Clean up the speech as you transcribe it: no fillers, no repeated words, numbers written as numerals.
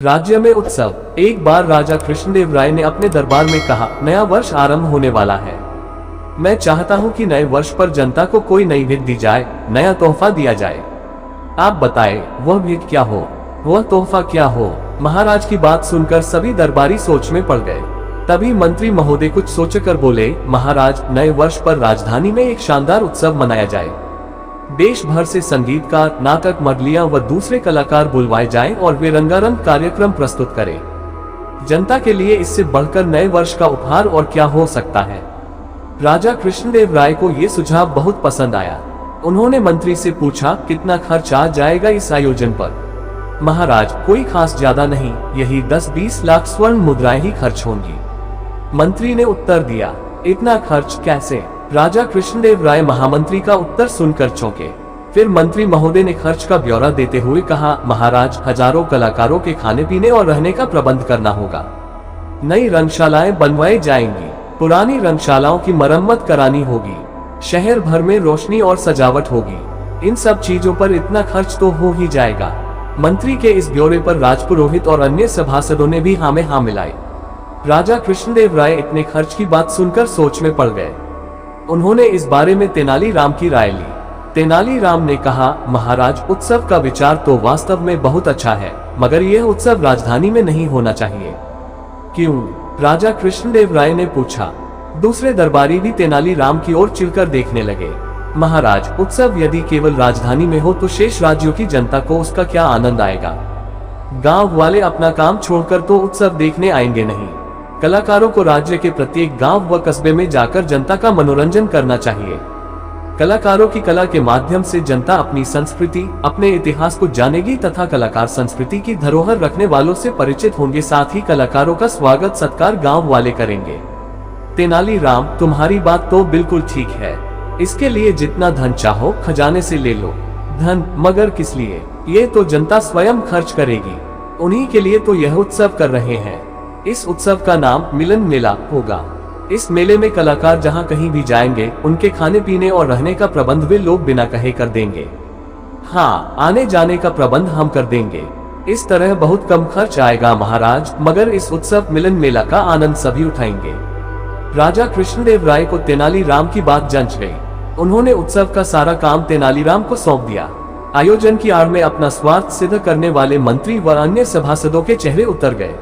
राज्य में उत्सव। एक बार राजा कृष्णदेव राय ने अपने दरबार में कहा, नया वर्ष आरंभ होने वाला है। मैं चाहता हूं कि नए वर्ष पर जनता को कोई नई भेंट दी जाए, नया तोहफा दिया जाए। आप बताएं, वह भेंट क्या हो, वह तोहफा क्या हो। महाराज की बात सुनकर सभी दरबारी सोच में पड़ गए। तभी मंत्री महोदय कुछ सोचकर बोले, महाराज, नए वर्ष पर राजधानी में एक शानदार उत्सव मनाया जाए। देश भर से संगीतकार, नाटक मंडलियां व दूसरे कलाकार बुलवाए जाएं और वे रंगारंग कार्यक्रम प्रस्तुत करें। जनता के लिए इससे बढ़कर नए वर्ष का उपहार और क्या हो सकता है। राजा कृष्णदेव राय को ये सुझाव बहुत पसंद आया। उन्होंने मंत्री से पूछा, कितना खर्च आ जाएगा इस आयोजन पर। महाराज, कोई खास ज्यादा नहीं, यही 10-20 लाख स्वर्ण मुद्राएं ही खर्च होंगी। मंत्री ने उत्तर दिया, इतना खर्च कैसे। राजा कृष्णदेव राय महामंत्री का उत्तर सुनकर चौंके। फिर मंत्री महोदय ने खर्च का ब्यौरा देते हुए कहा, महाराज, हजारों कलाकारों के खाने पीने और रहने का प्रबंध करना होगा। नई रंगशालाएं बनवाई जाएंगी, पुरानी रंगशालाओं की मरम्मत करानी होगी, शहर भर में रोशनी और सजावट होगी। इन सब चीजों पर इतना खर्च तो हो ही जाएगा। मंत्री के इस ब्यौरे पर राजपुरोहित और अन्य सभासदों ने भी हाँ में हाँ मिलाई। राजा कृष्णदेव राय इतने खर्च की बात सुनकर सोच में पड़ गए। उन्होंने इस बारे में तेनालीराम की राय ली। तेनालीराम ने कहा, महाराज, उत्सव का विचार तो वास्तव में बहुत अच्छा है, मगर यह उत्सव राजधानी में नहीं होना चाहिए। क्यों? राजा कृष्णदेव राय ने पूछा। दूसरे दरबारी भी तेनालीराम की ओर चिढ़कर देखने लगे। महाराज, उत्सव यदि केवल राजधानी में हो तो शेष राज्यों की जनता को उसका क्या आनंद आएगा। गांव वाले अपना काम छोड़कर तो उत्सव देखने आएंगे नहीं। कलाकारों को राज्य के प्रत्येक गांव व कस्बे में जाकर जनता का मनोरंजन करना चाहिए। कलाकारों की कला के माध्यम से जनता अपनी संस्कृति, अपने इतिहास को जानेगी तथा कलाकार संस्कृति की धरोहर रखने वालों से परिचित होंगे। साथ ही कलाकारों का स्वागत सत्कार गांव वाले करेंगे। तेनालीराम, तुम्हारी बात तो बिल्कुल ठीक है। इसके लिए जितना धन चाहो खजाने से ले लो। धन? मगर किस लिए? ये तो जनता स्वयं खर्च करेगी। उन्हीं के लिए तो यह उत्सव कर रहे हैं। इस उत्सव का नाम मिलन मेला होगा। इस मेले में कलाकार जहां कहीं भी जाएंगे, उनके खाने पीने और रहने का प्रबंध वे लोग बिना कहे कर देंगे। हाँ, आने जाने का प्रबंध हम कर देंगे। इस तरह बहुत कम खर्च आएगा महाराज, मगर इस उत्सव मिलन मेला का आनंद सभी उठाएंगे। राजा कृष्णदेव राय को तेनालीराम की बात जंच गई। उन्होंने उत्सव का सारा काम तेनालीराम को सौंप दिया। आयोजन की आड़ में अपना स्वार्थ सिद्ध करने वाले मंत्री व अन्य सभासदों के चेहरे उतर गए।